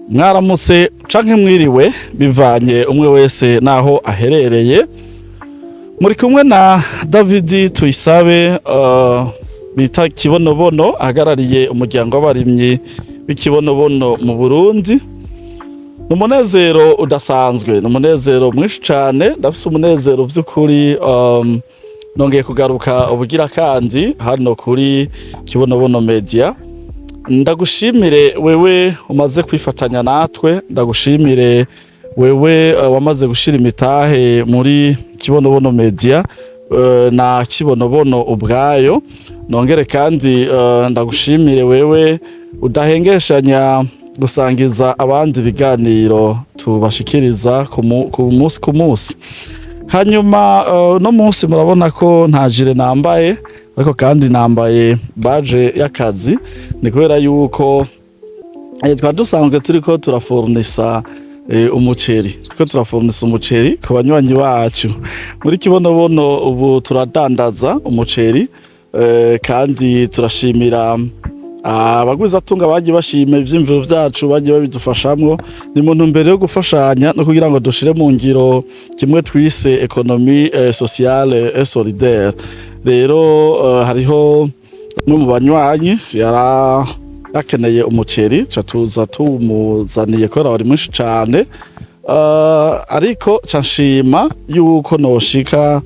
mwaramutse canke mwiriwe bivanye umwe wese naho aherereye. Muri kumwe na David Tuyisabe bita Kibonobono ahagarariye umuryango w'abarimyi b'ikibonobono mu Burundi. N'umunezero udasanzwe, n'umunezero mwinshi cane, ndafise umunezero vy'ukuri. Nongeye kugaruka ubugira kandi hano kuri Kibonobono Media. Ndagushimire wewe umaze kwifatanya natwe, ndagushimire wewe wamaze gushira imitahe muri Kibonobono Media na Kibonobono ubwayo. Nongere kandi ndagushimire wewe udahengeshanya gusangiza abandi biganiro tubashikiriza ku munsi. Hanyuma no munsi murabona ko nta jire nambaye, ariko kandi nambaye baje y'akazi. Ni kubera yuko dusanzwe turiko turafurnisa umuceri, ku banywanyi bacu muri Kibonobono. Ubu turadandaza umuceri kandi turashimira abagwizatunga bagiye bashima ivyimviro vyacu, bagiye babidufashamwo. Ni mu ntumbero yo gufashanya no kugira ngo dushire mu ngiro kimwe twise ekonomi sociale et solidaire. Rero hariho no mu banywanyi yarakeneye umuceri, tuza tumuzaniye kubera wari mwinshi cane, ariko canshima yuko noshika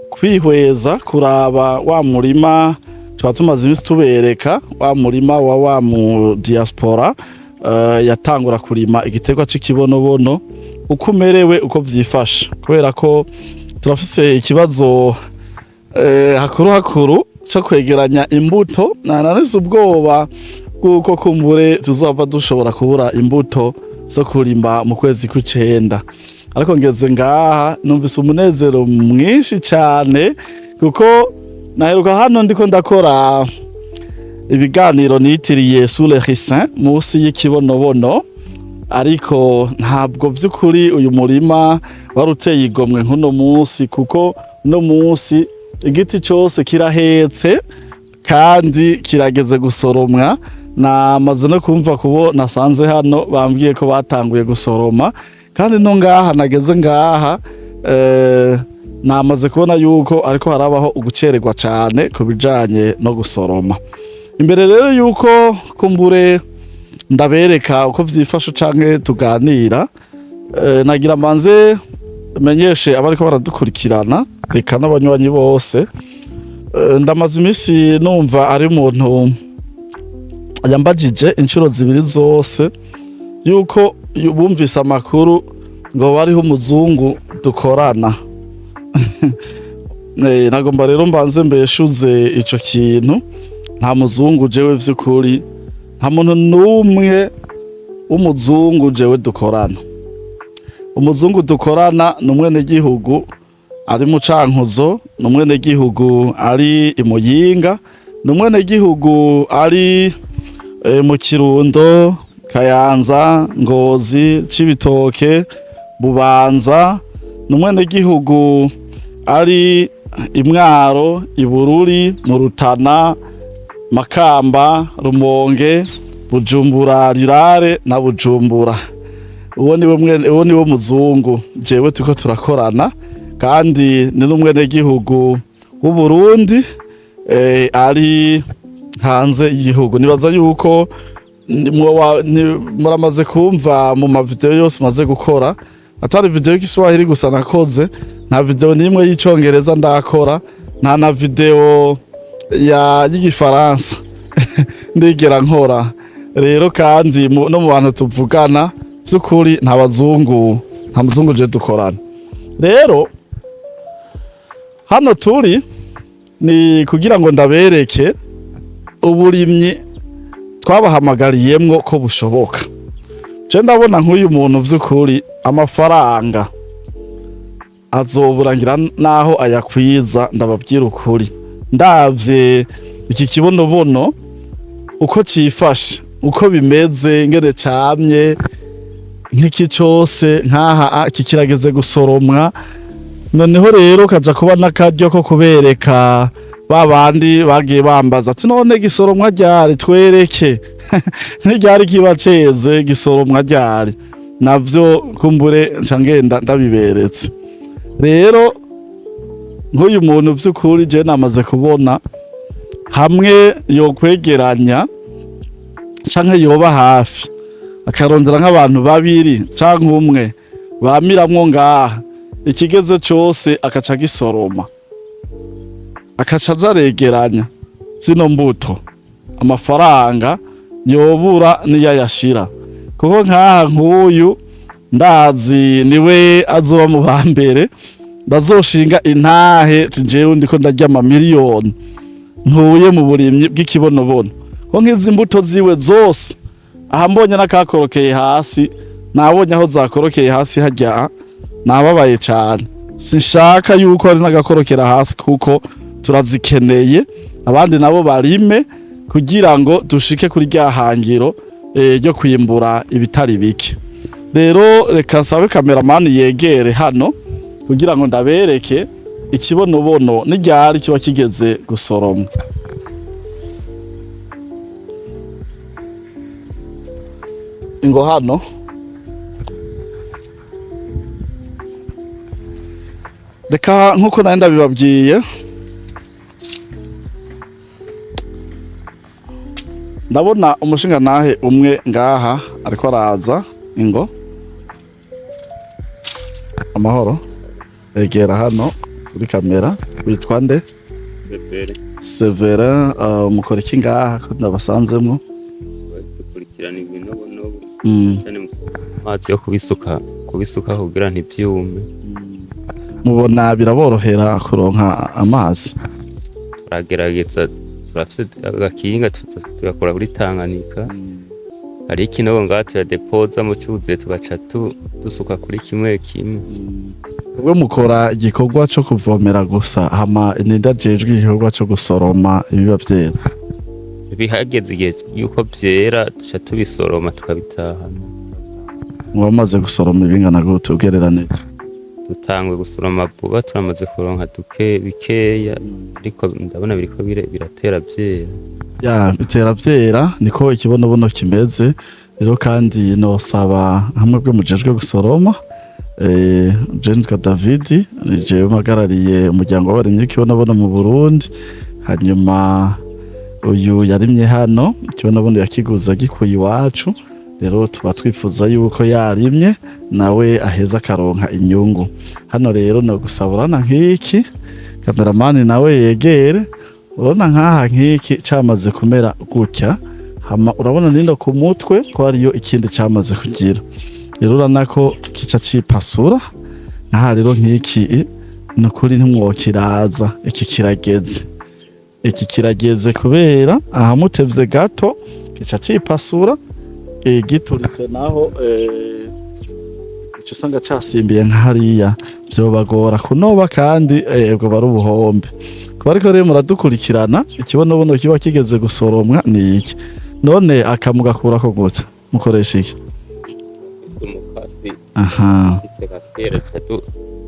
kwihweza kuraba wa murima tuba tumaze imisi tubereka, wa murima wa mu diaspora yatangura kurima igiterwa c'ikibonobono, uko umerewe, uko vyifashe. Kubera ko turafise ikibazo hakuru cyo kwegeranya imbuto. Nananize ubwoba kuko kumbure tuzova dushobora kubura imbuto zo kurima mu kwezi kw'icenda. Ariko ngeze ngaha numvise umunezero mwinshi cyane, kuko naheruka hano ndiko ndakora ibiganiro nitiriye sur le ricin musi y'ikibonobono, ariko ntabwo vy'ukuri uyu murima waruteye igomwe nk'uno musi, kuko no musi igiti cyose kirahetse kandi kirageze gusoromwa. Namaze no kumva kubo nasanze hano bambwiye ko batanguye gusoroma, kandi no ngaha nageze ngaha namaze kubona yuko ariko harabaho ugucererwa cane ku bijanye no gusoroma. Imbere rero yuko kumbure ndabereka uko vyifashe canke tuganira, nagira manze menyeshe abariko baradukurikirana, reka n'abanywanyi bose. Ndamaze imisi numva ari umuntu yambajije inshuro zibiri zose yuko bumvise amakuru ngo bariho umuzungu dukorana. Nagomba rero mbanze mbeshuze ico kintu. Nta muzungu jewe vy'ukuri, nta muntu n'umwe w'umuzungu jewe dukorana. Umuzungu dukorana n'umwenegihugu ari mu Cankuzo, n'umwenegihugu ari i Muyinga, n'umwenegihugu ari mu Kirundo, Kayanza, Ngozi, Cibitoke, Bubanza, n'umwenegihugu ari i Mwaro, i Bururi, mu Rutana, Makamba, Rumonge, Bujumbura Rirare na Bujumbura. Uwo niwe muzungu jewe turiko turakorana, kandi ni n'umwenegihugu w'u Burundi ari hanze y'igihugu. Nibaza yuko muramaze kumva mu mavideo yose maze gukora, atari video y'Igiswahili gusa nakoze, nta video n'imwe y'icongereza ndakora, nta na video y'Igifaransa ndigera nkora. Rero kandi no mu bantu tuvugana vy'ukuri nta muzungu je dukorana. Rero hano turi ni kugira ngo ndabereke uburimyi twabahamagariyemwo ko bushoboka. Je ndabona nk'uyu muntu vy'ukuri amafaranga azoburangira naho ayakwiza, ndababwira ukuri. Ndavye iki kibonobono uko cifashe, uko bimeze, ngene camye, nk'iki cose nkaha kikirageze gusoromwa. Noneho rero kaja kuba n'akaryo ko kubereka babandi bagiye bambaza ati none gisoromwa ryari twereke ntiryari kiba ceze gisoromwa ryari navyo kumbure nca ngenda ndabiberetse rero nk'uyu muntu vy'ukuri je namaze kubona hamwe yokwegeranya canke yoba hafi akarondera nk'abantu babiri canke umwe bamiramwo ngaha ikigeze cose akaca gisoroma akaca azaregeranya zino mbuto amafaranga yobura niyo yashira kuko nkaha nk'uyu ndazi niwe azoba mu bambere bazoshinga intahe jewe ndiko ndarya amamiliyoni ntuye mu burimyi bw'ikibonobono ko nk'izi mbuto ziwe zose aha mbonye n'akakorokeye hasi nabonye aho zakorokeye hasi hajya nababaye cyane sinshaka yuko ari n'agakorokera hasi kuko turazikeneye abandi nabo barime kugira ngo dushike kuri rya hangiro ryo kwimbura ibitari bike rero reka nsabe kameramani yegere hano kugira ngo ndabereke ikibonobono n'iryari kiba kigeze gusoromwa ingo hano reka nkuko nari ndabibabwiye ndabona umushingantahe umwe ngaha ariko araza ingo amahoro egera hano kuri kamera witwa nde Severa mukora iki ngaha ko ndabasanzemwo dukurikirana ibinobonobo cyane amazi yo kubisuka kugira ntibyume mubona biraborohera kuronka amazi turagerageza turafite agakinga tuyakora kuri Tanganyika hari ikinogo ngaha tuyadepoza mu cyuzuye tugaca dusuka kuri kimwe kimwe ubwo mukora igikorwa cyo kuvomera gusa hama nindajejwe igikorwa cyo gusoroma ibiba byeze bihageze igihe yuko byera duca tubisoroma tukabitahana wamaze gusoroma ibingana gute ugereranije dutangwe gusoroma vuba turamaze kuronka bikeya ariko ndabona biriko biratera byera ya bitera byera niko ikibonobono kimeze rero kandi nosaba hamwe bwe mujejwe gusoroma Jenska David je magarariye umuryango w'abarimyi kibonobono mu Burundi hanyuma uyu yarimye hano kibonobono yakiguza gikuye iwacu rero tuba twifuza yuko yarimye nawe aheza karonka inyungu hano rero no gusaburana nk'iki kameramani nawe yegere urabona nkaha nk'iki cyamaze kumera gutya hama urabona nindo ku mutwe ko ariyo ikindi cyamaze kugira rero uranako kica cipasura naha rero nk'iki nukuri ntimwokiraza iki kirageze kubera ahamutevye gato kica cipasura gituritse naho usanga casimbiye nk'hariya vyobagora kunoba kandi ubwo bari ubuhombe kuba ariko rero muradukurikirana ikibonobono kiba kigeze gusoromwa ni iki none akamugakurako gute mukoresha iki umukasi aha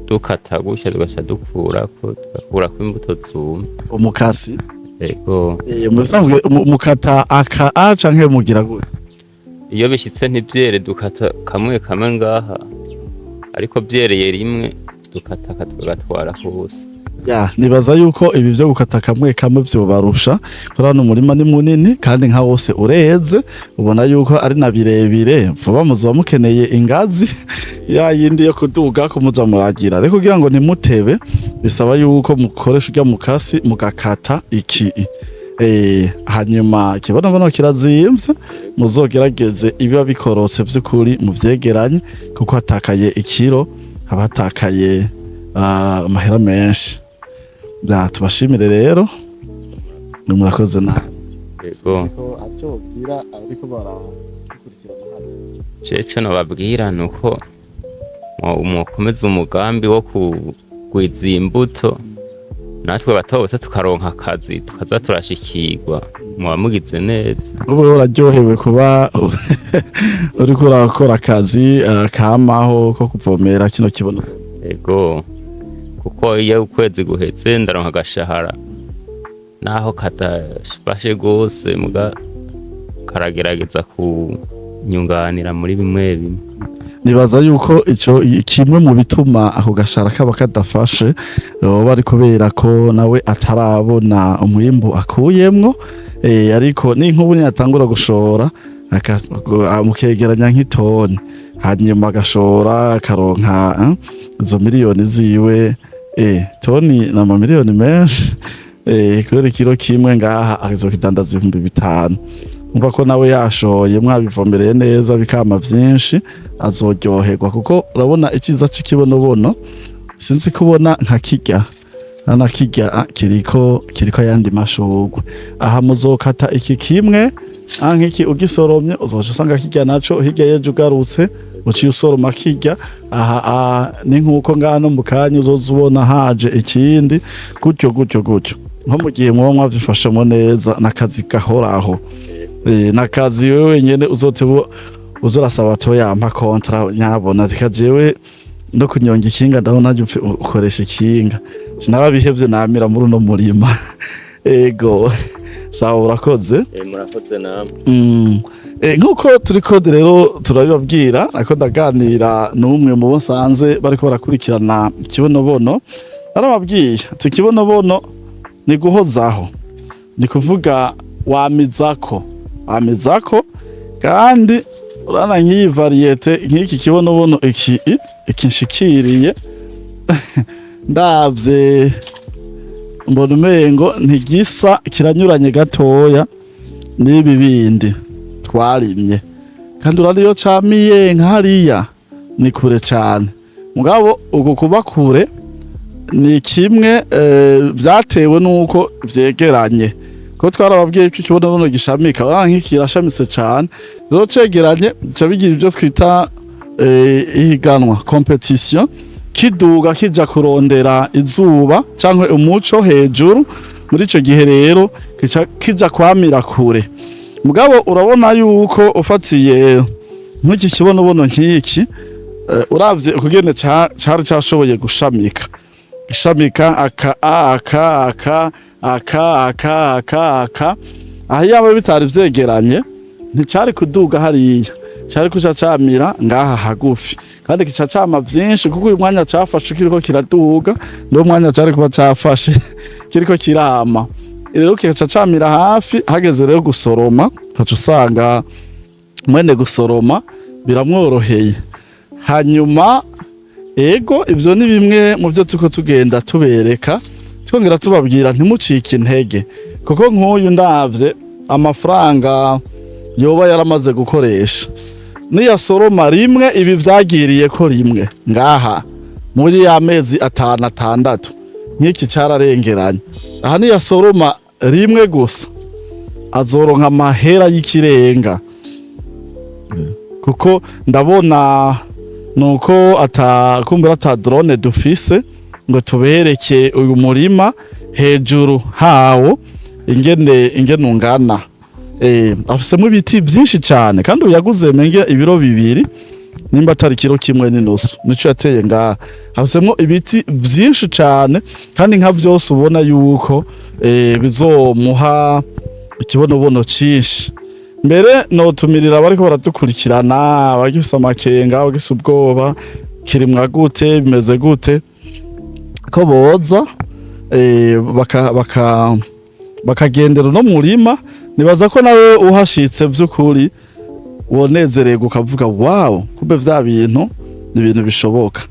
dukata gutya tugaca dukurako imbuto zumye umukasi yego musanzwe mukata aka canke mugira gute iyo bishitse ntibyere dukata kamwe ngaha ariko byereye rimwe dukata tugatwara hose ya nibaza yuko ibi byo gukata kamwe byo barusha kuri hano umurima ni munini kandi nka wose ureze ubona yuko ari na birebire vuba muzoba mukeneye ingazi ya yindi yo kuduga kumuza muragira ariko kugira ngo ntimutebe bisaba yuko mukoresha ujya mukasi mugakata iki hanyuma kibonobono kirazimvye muzogerageze ibiba bikorotse by'ukuri mu vyegeranye kuko hatakaye ikiro abatakaye amahera menshi tubashimire rero ni murakoze nawe yego cece nababwira nuko mukomeza umugambi wo kugwiza imbuto natwe batobose tukaronka akazi tukaza turashikirwa muba mugize neza ubu uraryohewe kuba uriko urakora akazi kamaho ko kuvomera kino kibonobono yego kuko iyo ukwezi guheze ndaronka agashahara naho katafashe gose muga karagerageza kunyunganira muri bimwe bimwe. Nibaza yuko ico kimwe mu bituma ako gashara kaba kadafashe bari kubera ko nawe atarabona umwimbu akuyemwo, ariko n'inkubu yatangura gushora mukegeranya nk'itoni hanyuma agashora akaronka izo miliyoni ziwe, toni na miliyoni menshi, kubera ikiro kimwe ngaha azokidandaza 5,000. Umva ko nawe yashoye mwabivomereye neza bikama vyinshi azoryoherwa, kuko urabona iciza c'ikibonobono sinzi kubona nka kirya na kirya kiriko yandi mashurwe. Aha muzokata iki kimwe nk'iki ugisoromye uzoca usanga kirya naco hirya yeje ugarutse uciye usoroma kirya. Aha ni nkuko ngano mu kanya uzozubona haje ikindi gutyo nko mu gihe muba mwavyifashemo neza n'akazi gahoraho. Nakazi wewe nyene uzorasaba to yampa kontra nyabona rikajewe no kunyonga ikinga ndabona ukoresha ikinga sinababihevye namira muri no murima. Ego sawa urakoze. Murakoze namwe. Nkuko turiko rero turabibabwira ako ndaganira n'umwe mu bonsanze bariko barakurikirana ikibonobono, arababwiye ati ikibonobono ni guhozaho, ni kuvuga wamizako kandi urana nk'iyi variete nk'iki kibonobono iki nshikiriye ndavye mbona umengo ntigisa kiranyuranye gatoya n'ibi bindi twarimye, kandi urariyo camiye nk'hariya ni kure cane, mugabo uko kuba kure ni kimwe vyatewe nuko vyegeranye, ko twarababwiye ko ikibonobono gishamika nk'iki kirashamitse cane, rero cegeranye bica bigira ivyo twita ihiganwa competition, kiduga kija kurondera izuba canke umuco hejuru. Muri ico gihe rero kija kwamira kure, mugabo urabona yuko ufatiye nk'iki kibonobono nk'iki uravye ukugene cari cashoboye gushamika aka aho yaba bitari vyegeranye nticari kuduga hariya, cari kuca camira ngaha hagufi, kandi kica cama vyinshi kuko uyu mwanya cafashe kiriko kiraduga niwo mwanya cari kuba cafashe kiriko kirama. Rero kica camira hafi, hageze rero gusoroma ukaca usanga mwene gusoroma biramworoheye. Hanyuma ego ivyo ni bimwe mu vyo tuko tugenda tubereka, twongera tubabwira ntimucike intege, kuko nk'uyu ndavye amafaranga yoba yaramaze gukoresha niyasoroma rimwe ibi vyagiriye ko rimwe ngaha muri ya mezi 5-6 nk'iki cararengeranye. Aha niyasoroma rimwe gusa azoronka amahera y'ikirenga, kuko ndabona nuko kumbura ata drone dufise ngo tubereke uyu murima hejuru hawo ingene ungana. Afisemo ibiti vyinshi cane, kandi uyaguze menge ibiro 2 nimba atari kilo kimwe n'inusu nico yateye ngaha. Afisemo ibiti vyinshi cane, kandi nka vyose ubona yuko bizomuha ikibonobono cinshi. Mbere notumirira bariko baradukurikirana bagifise amakenga bagifise ubwoba kirimwa gute bimeze gute, ko boza bakagendera no murima. Nibaza ko nawe uhashitse vy'ukuri wonezererwa ukavuga wow, kumbe vya bintu ni ibintu bishoboka.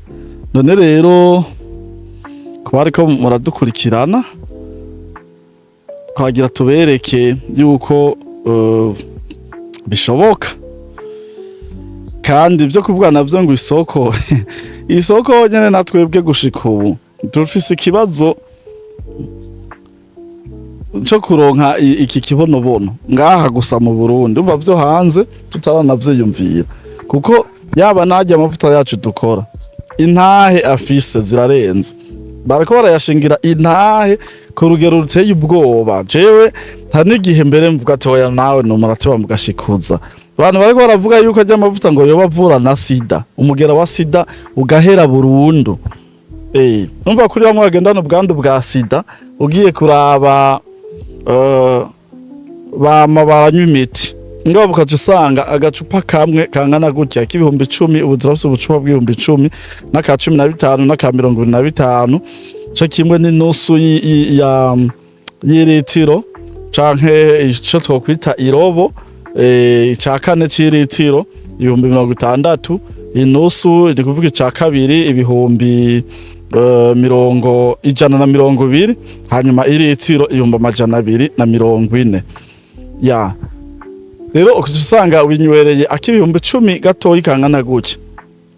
None rero ko bariko muradukurikirana twagira tubereke yuko bishoboka, kandi ivyo kuvuga navyo ngo isoko nyene natwebwe gushika ubu turufise ikibazo cyo kuronka iki kibonobono ngaha gusa mu Burundi. Umva vyo hanze tutaranavyiyumvira, kuko yaba najya amavuta yacu dukora intahe afise zirarenze, bariko barayashingira intahe ku rugero ruteye ubwoba. Jewe nta n'igihe mbere mvuga ati oya nawe numuratiba mugashikuza. Abantu bariko baravuga yuko ajya amavuta ngo yoba avura na sida, umugera wa sida ugahera burundu. Numva kuri bamwe bagendana ubwandu bwa sida, ugiye kuraba bama baranywa imiti ngabo ukaca usanga agacupa kamwe kangana gutya k'ibihumbi 10 ubu turafise ubucupa bw'ibihumbi 10 n'aka 15 n'aka 25 co kimwe n'inusu y'iritiro canke ico twokwita irobo ica kane c'iritiro ibihumbi 60 inusu iri kuvuga ica kabiri ibihumbi 120 hanyuma iritiro ibihumbi 240 ya rero usanga winywereye akibihumbi 10 gatoyi kangana gutya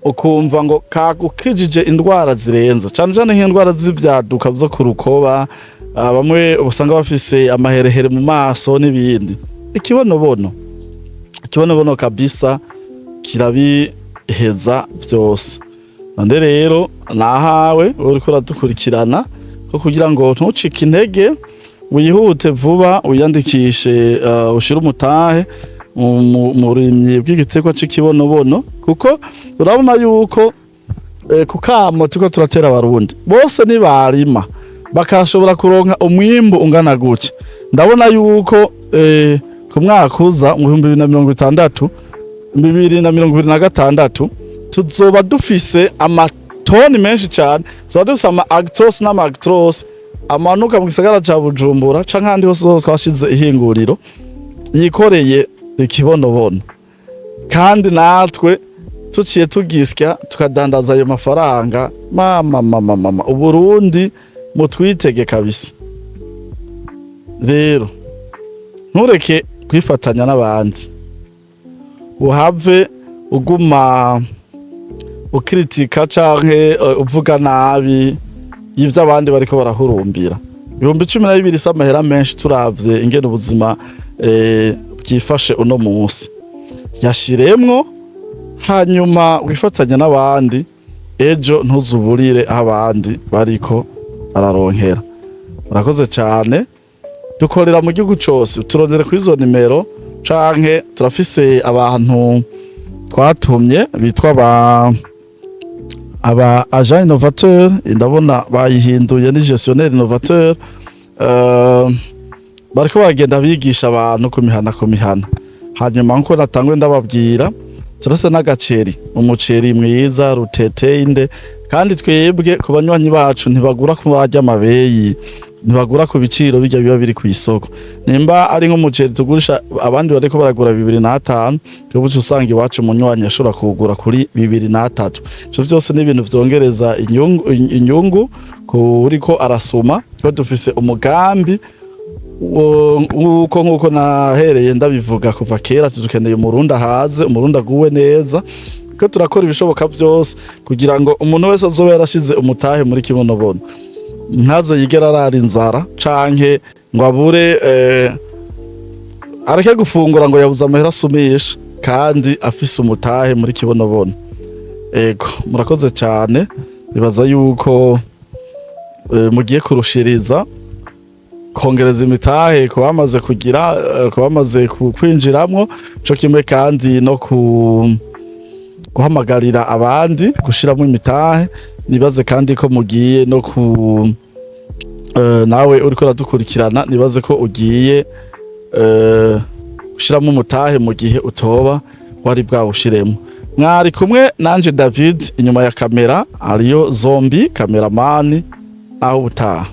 ukumva ngo kagukijije indwara zirenza cyane cyane nk'indwara z'ivyaduka zo kurukoba bamwe usanga bafise amaherehere mu maso n'ibindi ikibonobono kabisa kirabiheza vyose nande rero nahawe uriko uradukurikirana ko kugira ngo ntucike intege wihute vuba uyandikishe ushira umutahe mu rimyi bw'igiterwa c'ikibonobono kuko urabona yuko kukamo tuko turatera abarundi bose nibarima bakashobora kuronka umwimbu ungana gutya ndabona yuko ku mwaka uza mu 2026 tuzoba dufise amatoni menshi cyane tuzoba dufise ama Actos n'ama Actros amanuka mu gisagara ca Bujumbura canke handi hose twashize ihinguriro yikoreye ikibonobono kandi natwe tuciye tugisya tukadandaza ayo mafaranga mama Uburundi mutwitege kabisa rero ntureke kwifatanya n'abandi uhave uguma ukritika canke uvuga nabi y'ivyo abandi bariko barahurumbira 12 s'amahera menshi turavye ingene ubuzima bwifashe uno munsi yashiremwo hanyuma wifatanya n'abandi ejo ntuzuburire abandi bariko bararonkera murakoze cyane dukorera mu gihugu cyose turondere kuri izo nimero canke turafise abantu twatumye bitwa aba agent innovateur ndabona bayihinduye ni gestionnaire innovateur bariko bagenda bigisha abantu ku mihana hanyuma nko natangwe ndababwira turase n'agaceri umuceri mwiza rutetende kandi twebwe ku banywanyi bacu ntibagura ku barya amabeyi ntibagura ku biciro bijya biba biri ku isoko nimba ari nk'umuceri tugurisha abandi bariko baragura 2005 twebwe usanga iwacu umunywanyi ashobora kugura kuri 2003 cyo byose ni ibintu vyongereza inyungu kuriko arasuma ko dufise umugambi nkuko nahereye ndabivuga kuva kera tudukeneye umurundi ahaze umurundi aguwe neza ko turakora ibishoboka byose kugira ngo umuntu wese azobe yarashize umutahe muri kibonobono ntaze yigera arara inzara canke ngo abure areke gufungura ngo yabuze amahera asumisha kandi afise umutahe muri kibonobono ego murakoze cyane bibaza yuko mugiye kurushiriza kongereza imitahe ko bamaze kugira ko bamaze kwinjiramwo cyo kimwe kandi no guhamagarira abandi gushiramo imitahe nibaze kandi ko mugiye no nawe uriko radukurikirana nibaze ko ugiye gushiramo umutahe mu gihe utoba wari bwawushiremo mwari kumwe nanje David inyuma ya kamera ariyo Zombi cameraman aho utaha